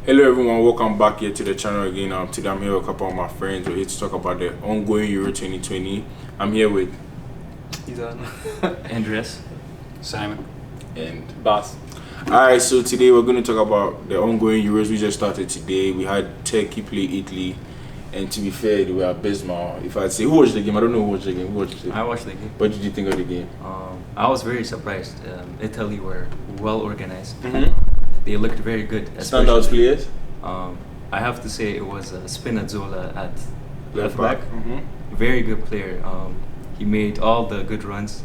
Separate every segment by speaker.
Speaker 1: Hello everyone, welcome back here to the channel again. Today I'm here with a couple of my friends. We're here to talk about the ongoing Euro 2020. I'm here with
Speaker 2: Izan.
Speaker 3: Andres.
Speaker 4: Simon.
Speaker 1: and
Speaker 4: Bas.
Speaker 1: Alright, so today we're going to talk about the ongoing Euros we just started today. We had Turkey play Italy, and to be fair, they were abysmal. If I'd say who watched the game, I don't know who watched the game. Who watched it?
Speaker 3: I watched the game.
Speaker 1: What did you think of the game?
Speaker 3: I was very surprised. Italy were well organized.
Speaker 1: Mm-hmm.
Speaker 3: They looked very good.
Speaker 1: Standout players?
Speaker 3: I have to say it was Spinazzola at left
Speaker 1: back.
Speaker 3: back.
Speaker 1: Mm-hmm.
Speaker 3: Very good player. He made all the good runs.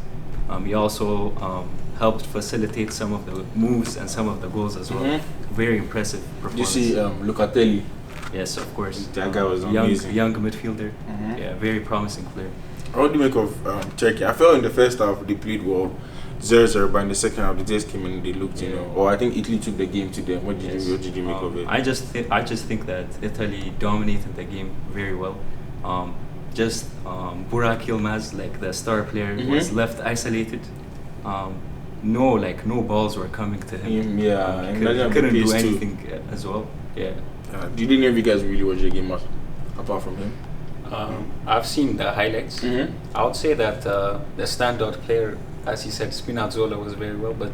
Speaker 3: He also helped facilitate some of the moves and some of the goals as well.
Speaker 1: Mm-hmm.
Speaker 3: Very impressive performance.
Speaker 1: You see Locatelli?
Speaker 3: Yes, of course.
Speaker 1: That guy was amazing.
Speaker 3: Young midfielder.
Speaker 1: Mm-hmm.
Speaker 3: Yeah, very promising player.
Speaker 1: What do you make of Turkey? I felt in the first half they played well, 0-0, but in the second half they just came in and they looked, Or I think Italy took the game to them. What did you make of it?
Speaker 3: I just think that Italy dominated the game very well. Burak Yilmaz, like the star player, was left isolated. No balls were coming to him.
Speaker 1: He
Speaker 3: couldn't do anything as well. Yeah.
Speaker 1: Did any of you guys really watch the game apart from him?
Speaker 4: I've seen the highlights.
Speaker 1: Mm-hmm.
Speaker 4: I would say that the standout player, as he said, Spinazzola was very well, but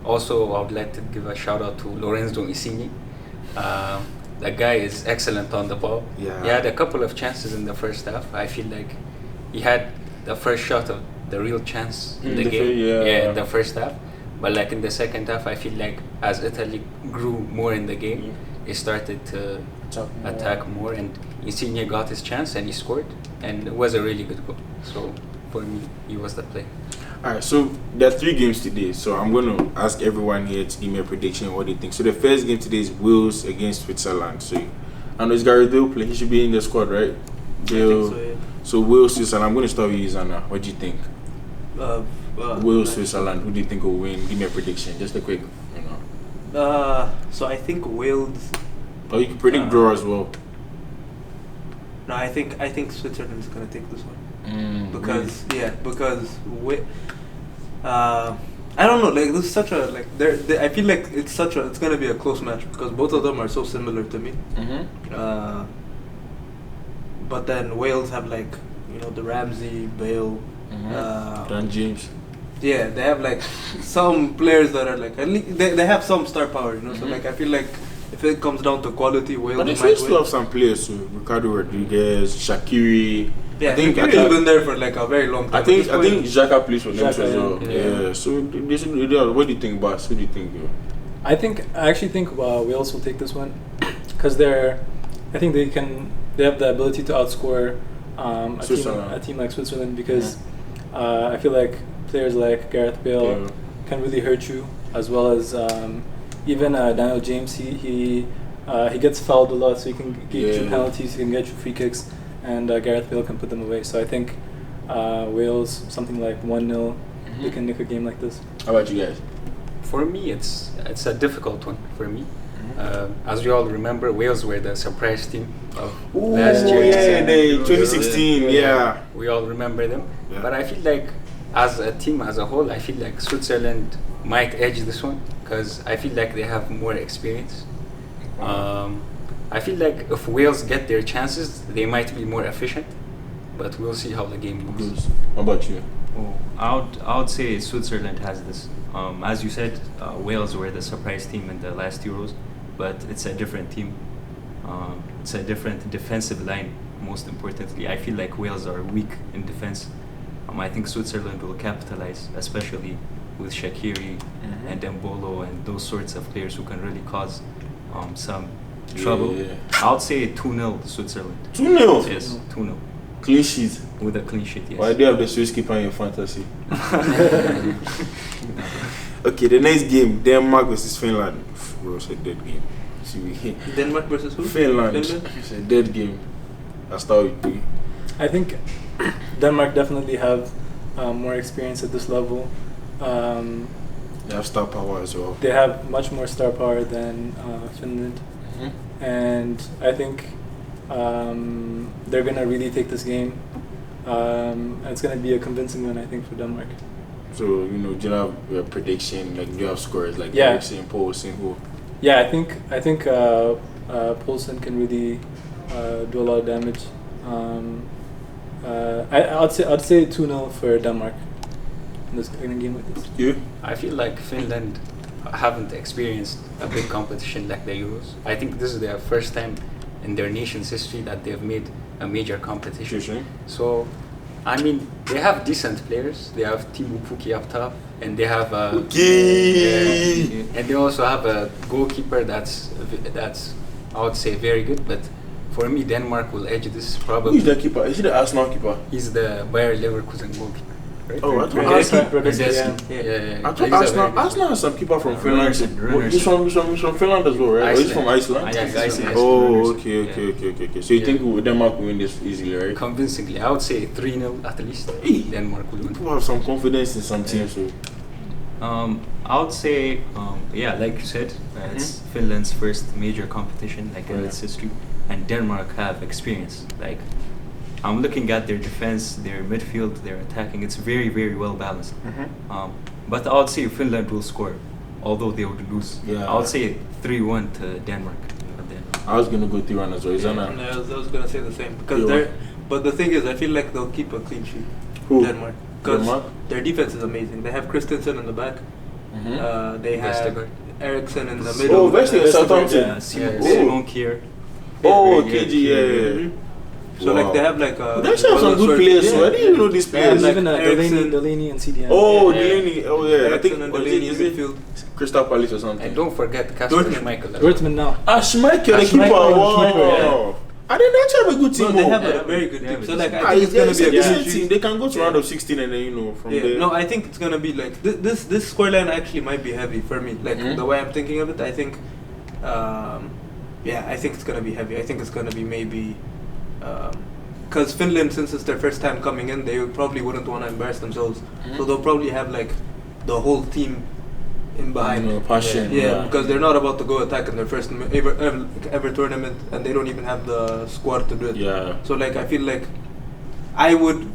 Speaker 4: also I would like to give a shout out to Lorenzo Insigne. The guy is excellent on the ball.
Speaker 1: Yeah.
Speaker 4: He had a couple of chances in the first half. I feel like he had the first shot of the real chance in the game. In the first half. But like in the second half, I feel like as Italy grew more in the game, he started to attack more, and Insigne got his chance and he scored, and it was a really good goal. So for me, he was the play.
Speaker 1: Alright, so there are 3 games today, so I'm going to ask everyone here to give me a prediction of what they think. So the first game today is Wales against Switzerland. So I know it's Gareth Bale playing, he should be in the squad, right? Bale.
Speaker 2: I think so, yeah.
Speaker 1: So Wales, Switzerland. I'm going to start with you, Zana. What do you think? Wales, Switzerland. Who do you think will win? Give me a prediction, just a quick,
Speaker 2: So I think Wales.
Speaker 1: Or you can predict draw as well.
Speaker 2: No, I think Switzerland is gonna take this one because I don't know. Like this is such a I feel like it's gonna be a close match because both of them are so similar to me.
Speaker 1: Mm-hmm.
Speaker 2: But then Wales have the Ramsey, Bale,
Speaker 1: Dan James.
Speaker 2: Yeah, they have some players that are at least they have some star power, So I feel like if it comes down to quality, Wales
Speaker 1: but they
Speaker 2: might
Speaker 1: still
Speaker 2: win.
Speaker 1: have some players too. Ricardo Rodriguez, Shaqiri.
Speaker 2: Yeah, I think he's been there for a very long time.
Speaker 1: I think Xhaka plays for them as well.
Speaker 2: Yeah.
Speaker 1: So what do you think, Bas? Who do you think?
Speaker 5: I actually think Wales will take this one because I think they have the ability to outscore a team like Switzerland because I feel like players like Gareth Bale can really hurt you, as well as even Daniel James. He gets fouled a lot, so he can get you penalties, he can get you free kicks, and Gareth Bale can put them away. So I think Wales, something like 1-0, they can nick a game like this.
Speaker 1: How about you guys?
Speaker 4: For me, it's a difficult one for me. As you all remember, Wales were the surprise team of last year.
Speaker 1: Yeah, 2016. Yeah,
Speaker 4: we all remember them.
Speaker 1: Yeah.
Speaker 4: But I feel like, as a team as a whole, I feel like Switzerland might edge this one because I feel like they have more experience. I feel like if Wales get their chances, they might be more efficient. But we'll see how the game goes.
Speaker 1: How about you?
Speaker 3: I would say Switzerland has this. As you said, Wales were the surprise team in the last Euros, but it's a different team. It's a different defensive line. Most importantly, I feel like Wales are weak in defense. I think Switzerland will capitalize, especially with Shaqiri and Mbolo and those sorts of players who can really cause some trouble. I would say 2-0 Switzerland.
Speaker 1: 2-0?
Speaker 3: Yes, 2-0.
Speaker 1: Clean sheet.
Speaker 3: With a clean sheet, yes.
Speaker 1: Why do you have the Swiss keeper in your fantasy? Okay, the next game, Denmark versus Finland. Bro, it's a dead game.
Speaker 2: Denmark versus who?
Speaker 1: Finland. It's a dead game. That's how it be.
Speaker 5: I think Denmark definitely have more experience at this level.
Speaker 1: They have star power as well.
Speaker 5: They have much more star power than Finland. And I think they're going to really take this game. And it's going to be a convincing win, I think, for Denmark.
Speaker 1: So, do you have a prediction? Do you have scores?
Speaker 5: Yeah.
Speaker 1: Eriksen, Poulsen, who?
Speaker 5: Yeah, I think Poulsen can really do a lot of damage. I'd say 2-0 for Denmark in a game like this.
Speaker 1: You?
Speaker 4: I feel like Finland haven't experienced a big competition like the Euros. I think this is their first time in their nation's history that they've made a major competition.
Speaker 1: Sure.
Speaker 4: So, I mean, they have decent players. They have Timo Pukki up top, and they have and they also have a goalkeeper that's I would say very good. But for me, Denmark will edge this probably.
Speaker 1: Who's the keeper? Is he the Arsenal keeper?
Speaker 4: He's the Bayer Leverkusen goalkeeper. Right?
Speaker 1: Oh, I thought I thought Arsenal has some keeper from Finland. He's from Finland as well, right? Or he's from Iceland? Oh, okay. So you think Denmark will win this easily, right?
Speaker 4: Convincingly. I would say 3-0 at least. Denmark will win.
Speaker 1: People have some confidence in some teams. So.
Speaker 3: I would say, like you said, it's Finland's first major competition, like in its history, and Denmark have experience. Like, I'm looking at their defense, their midfield, their attacking. It's very, very well balanced. But I would say Finland will score, although they would lose. I would say 3-1 to Denmark.
Speaker 1: I was gonna go 3-1 as well.
Speaker 2: I was gonna say the same because but the thing is, I feel like they'll keep a clean sheet.
Speaker 1: Who?
Speaker 2: Denmark. Because their defense is amazing. They have Christensen in the back. They have Eriksson in the middle.
Speaker 1: Oh, Vestergaard, Southampton.
Speaker 3: Simon Kier.
Speaker 1: Oh, KG,
Speaker 2: So like they have like
Speaker 1: they actually have some good players. So I didn't even know these players.
Speaker 5: Even Delaney and CDM.
Speaker 1: Oh, Delaney. Oh yeah, I think
Speaker 2: Delaney in midfield.
Speaker 1: Crystal Palace or something.
Speaker 4: And don't forget Kasper Schmeichel.
Speaker 5: Dortmund now.
Speaker 1: Schmeichel, the keeper. Wow. I didn't actually have a good team.
Speaker 2: No, they have a very good team. So like I think it's gonna be a decent
Speaker 1: team. They can go to round of 16 and then from there.
Speaker 2: No, I think it's gonna be like this scoreline actually might be heavy for me. Like the way I'm thinking of it, I think, I think it's gonna be heavy. I think it's gonna be maybe, because Finland, since it's their first time coming in, they probably wouldn't want to embarrass themselves. So they'll probably have like the whole team in behind.
Speaker 1: Passion.
Speaker 2: Yeah, because they're not about to go attack in their first ever tournament, and they don't even have the squad to do it.
Speaker 1: Yeah.
Speaker 2: So like I feel like I would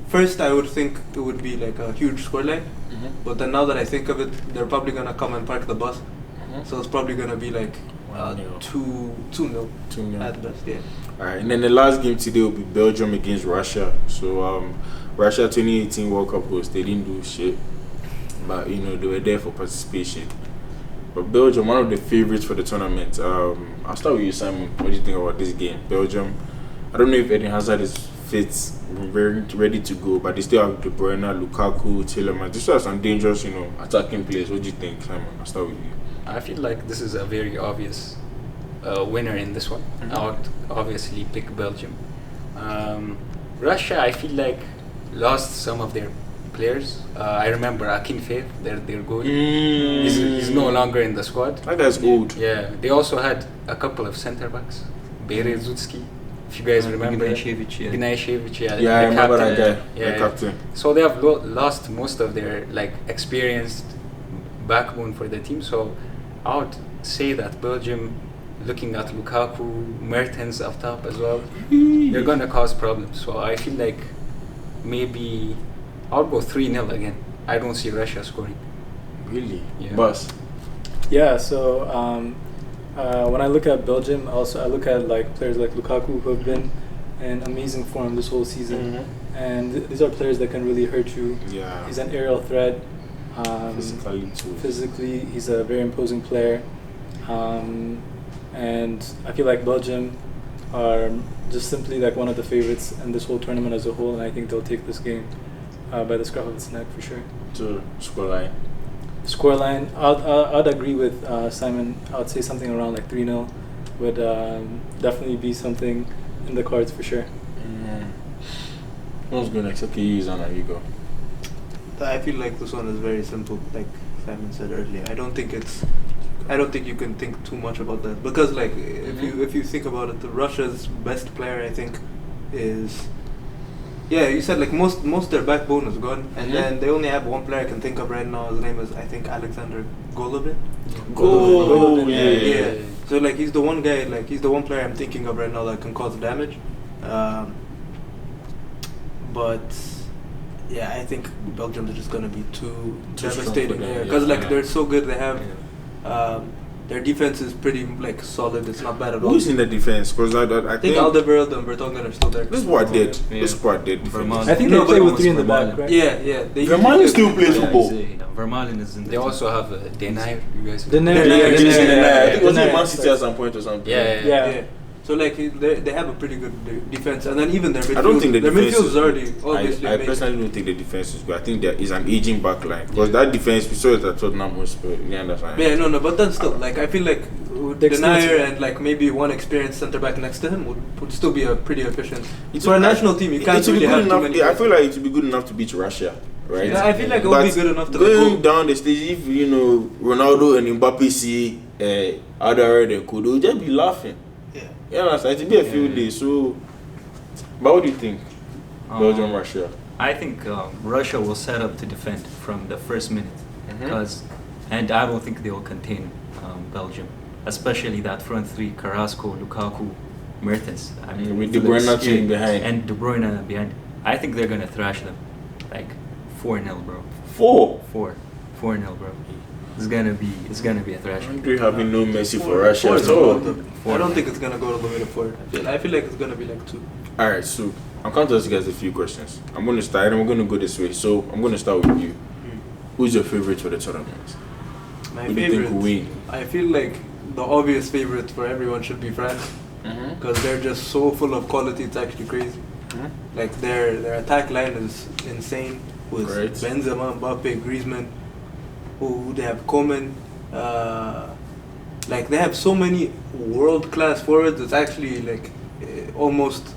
Speaker 2: think it would be like a huge scoreline, but then now that I think of it, they're probably gonna come and park the bus, so it's probably gonna be like 2-0 at best. Yeah.
Speaker 1: Alright, and then the last game today will be Belgium against Russia. So Russia 2018 World Cup host, they didn't do shit, but they were there for participation. But Belgium, one of the favorites for the tournament. I'll start with you, Simon. What do you think about this game? Belgium, I don't know if Eden Hazard is fit, very ready to go, but they still have De Bruyne, Lukaku, Tielemans. They still have some dangerous, attacking players. What do you think, Simon? I'll start with you.
Speaker 4: I feel like this is a very obvious winner in this one. I would obviously pick Belgium. Russia, I feel like, lost some of their players. I remember Akinfeev, their goalie. He's no longer in the squad.
Speaker 1: That guy's old.
Speaker 4: Yeah, they also had a couple of center backs. Berezutski, if you guys remember. Gnashevich,
Speaker 1: yeah, I remember that guy, the captain.
Speaker 4: So they have lost most of their experienced backbone for the team. So I would say that Belgium, looking at Lukaku, Mertens up top as well, they're gonna cause problems. So I feel like maybe I'll go 3-0 again. I don't see Russia scoring.
Speaker 1: Really?
Speaker 4: Yeah.
Speaker 1: Bus.
Speaker 5: Yeah. So when I look at Belgium, I look at players like Lukaku who have been in amazing form this whole season, and these are players that can really hurt you.
Speaker 1: Yeah.
Speaker 5: He's an aerial threat.
Speaker 1: Physically,
Speaker 5: he's a very imposing player, and I feel like Belgium are just simply one of the favorites in this whole tournament as a whole, and I think they'll take this game by the scruff of its neck for sure.
Speaker 1: So
Speaker 5: Scoreline, I'd agree with Simon. I would say something around 3-0 would definitely be something in the cards for sure.
Speaker 1: Who's going next? Okay, you go.
Speaker 2: I feel like this one is very simple, like Simon said earlier. I don't think you can think too much about that, because if you think about it, Russia's best player, I think, is you said most their backbone is gone, and then they only have one player I can think of right now. His name is, I think, Alexander Golovin.
Speaker 1: Golovin, yeah.
Speaker 2: So he's the one guy, he's the one player I'm thinking of right now that can cause damage. But yeah, I think Belgium is just gonna be too devastating. Because they're so good. They have their defense is pretty like solid. It's not bad at all.
Speaker 1: Who's in the defense? Because I think
Speaker 2: Alderweireld and Vertonghen are still there.
Speaker 1: This squad did.
Speaker 3: Yeah.
Speaker 1: This squad did.
Speaker 5: I think they play with 3 in the back, right?
Speaker 2: Yeah.
Speaker 1: Vermaelen still plays football.
Speaker 3: Vermaelen is in the
Speaker 4: They also have Denayer. You guys.
Speaker 5: Denayer.
Speaker 1: I think it was in
Speaker 5: Denayer.
Speaker 1: Man City at some point or something.
Speaker 5: Yeah.
Speaker 2: So like they have a pretty good defense, and then even their midfield.
Speaker 1: I don't think the
Speaker 2: their
Speaker 1: defense
Speaker 2: midfield is already obviously.
Speaker 1: I personally don't think the defense is good. I think there is an aging back line because that defense we saw it at Tottenham Hotspur. You understand?
Speaker 2: Yeah, no, but then still, like I feel like
Speaker 5: The
Speaker 2: Denayer and like maybe one experienced centre back next to him would still be a pretty efficient. For a national team, you can't really have too many.
Speaker 1: I feel like it would be good enough to beat Russia, right?
Speaker 2: Yeah, I feel like it would be good enough to
Speaker 1: going down the stage. If Ronaldo and Mbappe see Alderweireld and Kudo, they'll just be laughing. Yeah, understand? It'll be a few days. So, but what do you think? Belgium, Russia.
Speaker 3: I think Russia will set up to defend from the first minute, and I don't think they will contain Belgium, especially that front three: Carrasco, Lukaku, Mertens. I mean,
Speaker 1: with De Bruyne behind
Speaker 3: and De Bruyne behind. I think they're gonna thrash them, like 4-0, bro. 4-0, bro. It's gonna be a thrash.
Speaker 1: Hungary having no mercy for Russia at
Speaker 2: all.
Speaker 1: all.
Speaker 2: I don't think it's gonna go all the way to 4. I feel like it's gonna be like 2.
Speaker 1: All right, so I'm going to ask you guys a few questions. I'm going to start and we're going to go this way. So I'm going to start with you. Who's your favorite for the tournament?
Speaker 2: My
Speaker 1: Who do you think will win?
Speaker 2: I feel like the obvious favorite for everyone should be France, because they're just so full of quality. It's actually crazy. Like their attack line is insane with Benzema, Mbappe, Griezmann. Who they have Coman. Like they have so many world-class forwards. It's actually like almost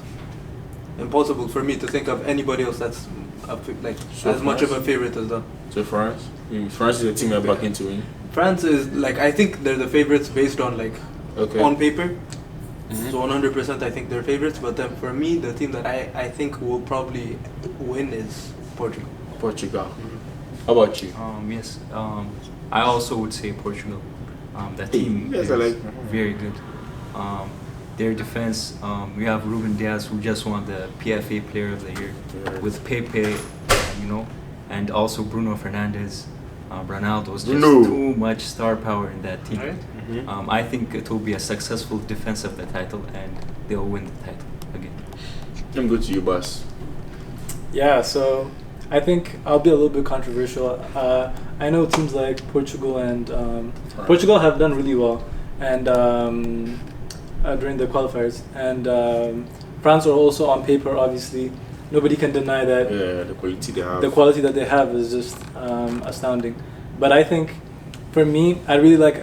Speaker 2: impossible for me to think of anybody else that's as much of a favorite as them.
Speaker 1: So France? France is a team I'm back into win.
Speaker 2: France is like, I think they're the favorites based on like on paper. So 100% I think they're favorites. But then for me, the team that I think will probably win is Portugal.
Speaker 1: How about you?
Speaker 3: Yes. I also would say Portugal. That team is very good. Their defense, we have Ruben Diaz, who just won the PFA Player of the Year, with Pepe, and also Bruno Fernandes, Ronaldo. Just too much star power in that team. Right. I think it will be a successful defense of the title, and they'll win the title again.
Speaker 1: Let me go to you, boss.
Speaker 5: Yeah, so I think I'll be a little bit controversial. I know teams like Portugal and Portugal have done really well, and during the qualifiers, and France are also on paper. Obviously, nobody can deny that.
Speaker 1: Yeah, the quality they have.
Speaker 5: The quality that they have is just astounding. But I think, for me, I really like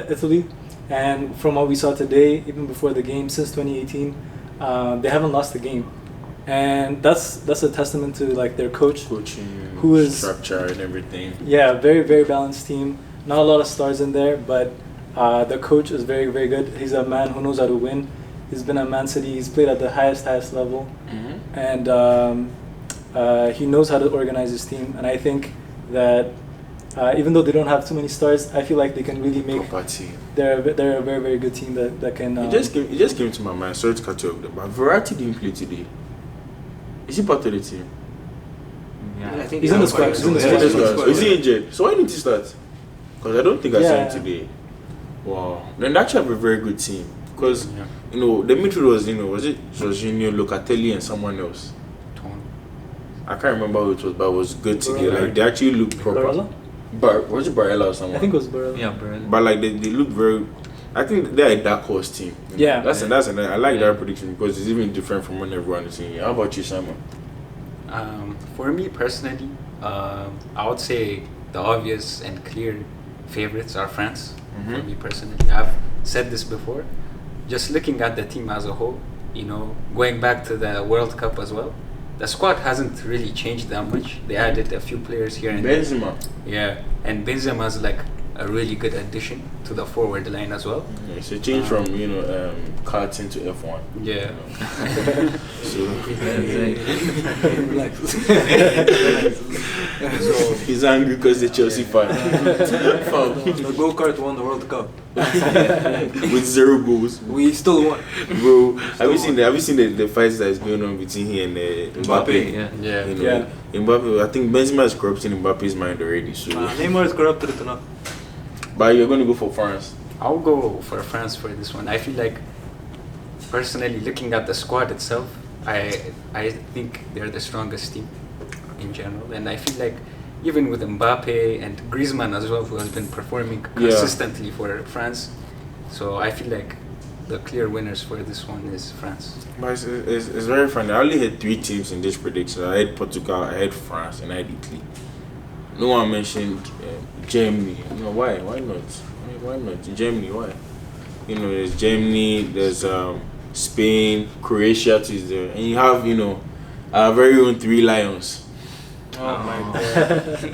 Speaker 5: Italy, and from what we saw today, even before the game, since 2018, they haven't lost a game. And that's a testament to like their coaching, who is
Speaker 1: structure and everything.
Speaker 5: Yeah, very very balanced team. Not a lot of stars in there, but the coach is very very good. He's a man who knows how to win. He's been at Man City. He's played at the highest level, and he knows how to organize his team. And I think that even though they don't have too many stars, I feel like they can really make. They're a very very good team that can.
Speaker 1: It just came to my mind. Sorry to cut you off, but Verratti didn't play today. Is he part of the team?
Speaker 2: Yeah, I think
Speaker 5: he's in the squad.
Speaker 1: Is he injured? So why didn't he start? Because I don't think I saw him today. Wow. Then that should have a very good team. Because the midfield was was it Jorginho, Locatelli, and someone else. I can't remember who it was, but it was good today. Like they actually looked proper. Was it Barella or someone?
Speaker 5: I think it was Barella.
Speaker 3: Yeah, Barella.
Speaker 1: But like they look very. I think they're a dark horse team.
Speaker 5: Yeah.
Speaker 1: That's I like that prediction because it's even different from what everyone is saying. How about you, Simon?
Speaker 4: For me personally, I would say the obvious and clear favorites are France. For me personally, I've said this before. Just looking at the team as a whole, going back to the World Cup as well, the squad hasn't really changed that much. They added a few players here and there.
Speaker 1: Benzema.
Speaker 4: Yeah, and Benzema's like a really good addition to the forward line as well.
Speaker 1: Yeah, it's a change from karting to F1.
Speaker 4: Yeah.
Speaker 1: So he's angry because the Chelsea fan.
Speaker 2: The go-kart won the World Cup
Speaker 1: with 0 goals.
Speaker 2: We still won,
Speaker 1: bro. Have you seen the fights that is going on between he and Mbappe?
Speaker 3: Yeah.
Speaker 1: Mbappe. I think Benzema is corrupting Mbappe's mind already. So
Speaker 2: Neymar is corrupted enough.
Speaker 1: But you're going to go for France.
Speaker 4: I'll go for France for this one. I feel like, personally, looking at the squad itself, I think they're the strongest team in general, and I feel like even with Mbappe and Griezmann as well, who has been performing consistently for France, so I feel like the clear winners for this one is France.
Speaker 1: But it's very funny. I only had 3 teams in this prediction. I had Portugal, I had France, and I had Italy. No one mentioned Germany. You know why? Why not? Why not Germany? Why? You know, there's Germany, there's Spain, Croatia is there, and you have our very own 3 lions.
Speaker 2: Oh my god.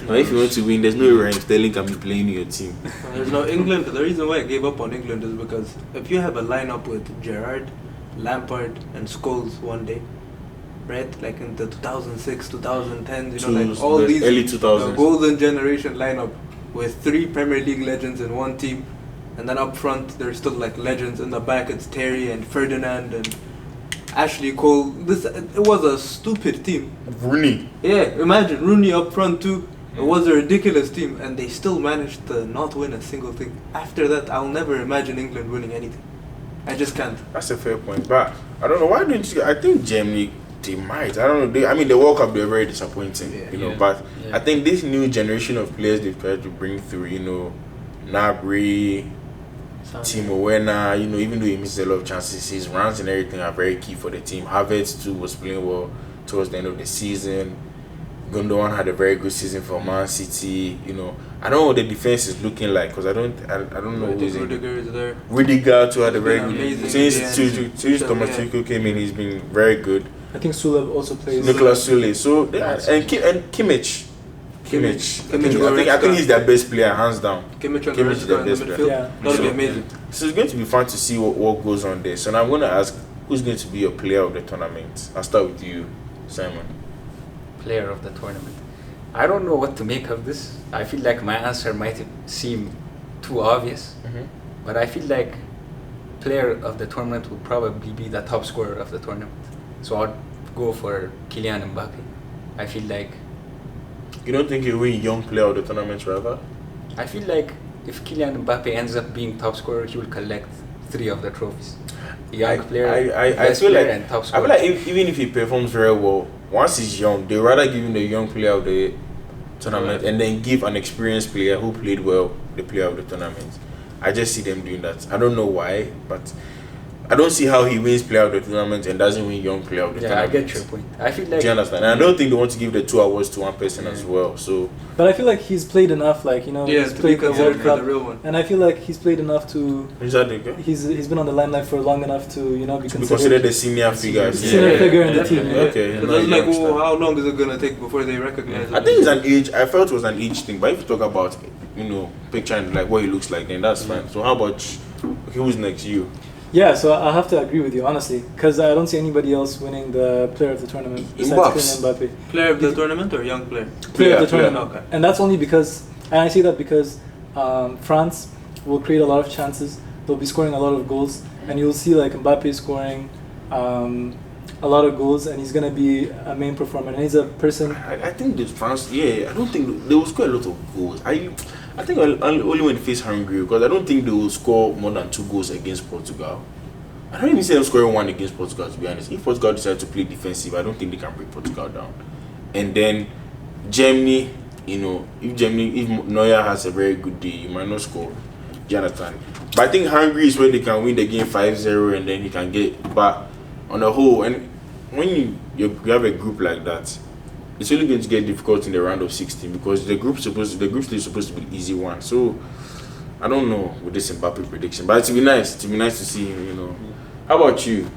Speaker 1: Now, if you want to win, there's no Raheem Sterling can be playing in your team.
Speaker 2: There's no England. The reason why I gave up on England is because if you have a lineup with Gerrard, Lampard, and Scholes one day, right? Like in the 2006, 2010s, like all these
Speaker 1: early 2000s,
Speaker 2: golden generation lineup with 3 Premier League legends in one team, and then up front there's still like legends. In the back it's Terry and Ferdinand and Ashley Cole. It was a stupid team.
Speaker 1: Rooney.
Speaker 2: Yeah, imagine Rooney up front too. It was a ridiculous team, and they still managed to not win a single thing. After that, I'll never imagine England winning anything. I just can't.
Speaker 1: That's a fair point, but I don't know why don't you. I think Germany, they might. I don't know. The World Cup, they're very disappointing. But I think this new generation of players they've tried to bring through, Gnabry, Timo Werner, even though he missed a lot of chances, his runs and everything are very key for the team. Havertz too was playing well towards the end of the season. Gundogan had a very good season for Man City. I don't know what the defense is looking like because I don't know who's in.
Speaker 2: Rudiger is there.
Speaker 1: Rudiger too had a very good since Thomas
Speaker 2: Yeah.
Speaker 1: Tuchel came in. He's been very good.
Speaker 5: I think Sule also plays.
Speaker 1: Nicolas Sule. So and Kimmich. I think he's their best player, hands down.
Speaker 2: Kimmich and
Speaker 1: Kimmich is their
Speaker 2: in the
Speaker 1: best
Speaker 2: midfield.
Speaker 1: player.
Speaker 5: Yeah.
Speaker 2: That'll be amazing.
Speaker 1: So it's going to be fun to see what goes on there. So now I'm going to ask, who's going to be your player of the tournament? I'll start with you, Simon.
Speaker 4: Player of the tournament. I don't know what to make of this. I feel like my answer might seem too obvious, but I feel like player of the tournament will probably be the top scorer of the tournament. So I'll go for Kylian Mbappe. I feel like...
Speaker 1: You don't think he'll win young player of the tournament rather?
Speaker 4: I feel like if Kylian Mbappe ends up being top scorer, he will collect 3 of the trophies. Young player, best
Speaker 1: feel
Speaker 4: player,
Speaker 1: like,
Speaker 4: and top
Speaker 1: I
Speaker 4: scorer.
Speaker 1: feel like even if he performs very well, once he's young, they rather give him the young player of the tournament and then give an experienced player who played well the player of the tournament. I just see them doing that. I don't know why, but I don't see how he wins player of the tournament and doesn't win young player of the tournament.
Speaker 4: I get your point. I feel like...
Speaker 1: Do you understand? And I don't think they want to give the 2 awards to one person as well. So,
Speaker 5: but I feel like he's played enough, he's
Speaker 2: to be
Speaker 5: played the
Speaker 2: considered
Speaker 5: World
Speaker 2: for
Speaker 5: Cup,
Speaker 2: the real one.
Speaker 5: and I feel like he's played enough to.
Speaker 1: is that okay?
Speaker 5: He's been on the limelight for long enough to be
Speaker 1: To be considered a senior figure.
Speaker 5: senior figure in the team. Yeah.
Speaker 1: Okay.
Speaker 2: But that's like, how long is it gonna take before they recognize
Speaker 1: I
Speaker 2: him?
Speaker 1: think it's an age. I felt it was an age thing. But if you talk about, picturing like what he looks like, then that's fine. So how about who's next? You?
Speaker 5: Yeah, so I have to agree with you honestly, because I don't see anybody else winning the player of the tournament besides Kylian Mbappe.
Speaker 2: Player of the tournament or young player?
Speaker 5: Player of the tournament,
Speaker 2: Okay.
Speaker 5: and that's only because, and I say that because France will create a lot of chances. They'll be scoring a lot of goals, and you'll see like Mbappe scoring a lot of goals, and he's gonna be a main performer. And he's a person.
Speaker 1: I think that France. Yeah, I don't think they will score a lot of goals. I think only when they face Hungary, because I don't think they will score more than 2 goals against Portugal. I don't even see them scoring 1 against Portugal, to be honest. If Portugal decide to play defensive, I don't think they can break Portugal down. And then Germany, if Neuer has a very good day, you might not score. Do you understand? But I think Hungary is where they can win the game 5-0 and then he can get back on the whole. And when you have a group like that, it's really going to get difficult in the round of 16 because the group stage is supposed to be the easy one. So I don't know with this Mbappe prediction, but it'd be nice to see him. How about you?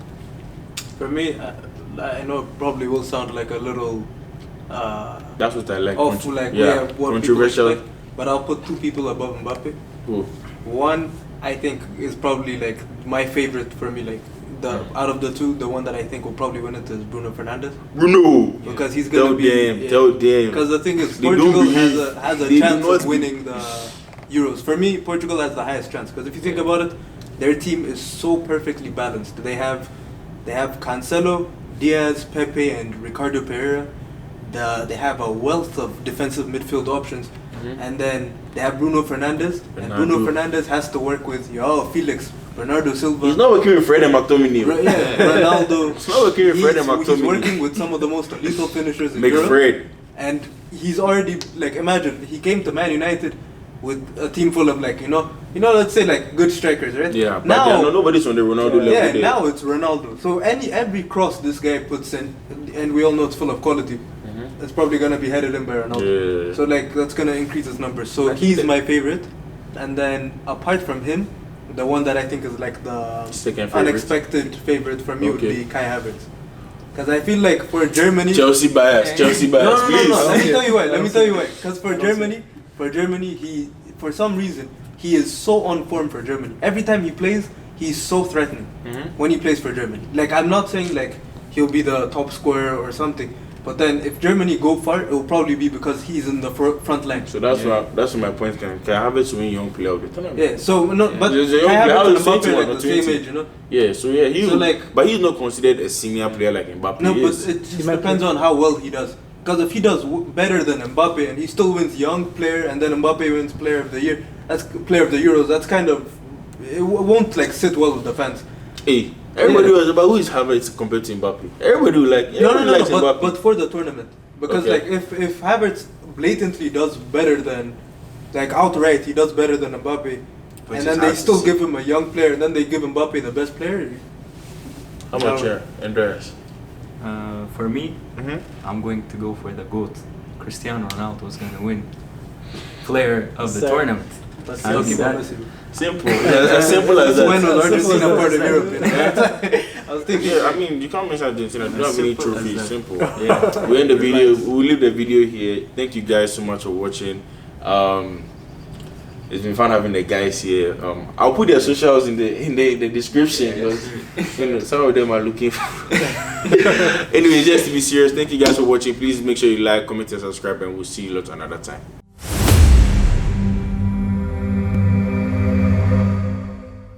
Speaker 2: For me, I know it probably will sound like a little
Speaker 1: that's what I like.
Speaker 2: off, what people
Speaker 1: controversial.
Speaker 2: expect, but I'll put 2 people above Mbappe.
Speaker 1: Who?
Speaker 2: One, I think, is probably like my favorite for me. Like out of the 2, the one that I think will probably win it is Bruno Fernandes.
Speaker 1: Bruno,
Speaker 2: because he's gonna
Speaker 1: tell them.
Speaker 2: Because the thing is,
Speaker 1: They
Speaker 2: Portugal
Speaker 1: don't
Speaker 2: has a
Speaker 1: they
Speaker 2: chance
Speaker 1: do not
Speaker 2: of winning the Euros. For me, Portugal has the highest chance because if you think about it, their team is so perfectly balanced. They have Cancelo, Diaz, Pepe, and Ricardo Pereira. they have a wealth of defensive midfield options. And then they have Bruno Fernandes. And Bruno Fernandes has to work with Felix, Bernardo Silva.
Speaker 1: He's not working with Fred and McTominay.
Speaker 2: Ronaldo.
Speaker 1: He's not working with Fred and McTominay.
Speaker 2: He's working with some of the most lethal finishers in
Speaker 1: Europe.
Speaker 2: Fred. And he's already, like, imagine, he came to Man United with a team full of, like, let's say, like, good strikers, right?
Speaker 1: Yeah, but nobody's on the Ronaldo level.
Speaker 2: Yeah, now it's Ronaldo. So every cross this guy puts in, and we all know it's full of quality, it's probably going to be headed in by Ronaldo. Yeah. So, like, that's going to increase his numbers. So he's my favorite. And then, apart from him, the one that I think is, like, the unexpected favorite for me would be Kai Havertz. Because I feel like for Germany...
Speaker 1: Chelsea bias, please.
Speaker 2: No. Let me tell you why. Because for Germany, he, for some reason, he is so on form for Germany. Every time he plays, he's so threatening when he plays for Germany. Like, I'm not saying, like, he'll be the top scorer or something. But then, if Germany go far, it will probably be because he's in the front line.
Speaker 1: So that's my point. Can Havertz win young player of the tournament?
Speaker 2: Yeah. So but Kai Havertz and Mbappe like the same age,
Speaker 1: Yeah. So yeah, but he's not considered a senior player like Mbappe.
Speaker 2: No, but it just depends on how well he does. Because if he does better than Mbappe and he still wins young player and then Mbappe wins player of the year, that's player of the Euros. That's kind of it won't like sit well with the fans.
Speaker 1: Hey. Everybody was about who is Havertz compared to Mbappe. Everybody will like
Speaker 2: no, but for the tournament. Because like if Havertz blatantly does better than, like outright he does better than Mbappe, and then they still give him a young player and then they give Mbappe the best player.
Speaker 1: How much Andreas?
Speaker 3: For me, I'm going to go for the GOAT. Cristiano Ronaldo is going to win player of the tournament.
Speaker 1: Simple. As simple as that.
Speaker 2: When was Argentina part of Europe? I was thinking.
Speaker 1: Yeah, I mean, you can't miss Argentina. They don't have any trophies. Simple. Yeah. We end the video. We'll leave the video here. Thank you guys so much for watching. It's been fun having the guys here. I'll put their socials in the description because some of them are looking for. Anyway, just to be serious, thank you guys for watching. Please make sure you like, comment, and subscribe, and we'll see you lot another time.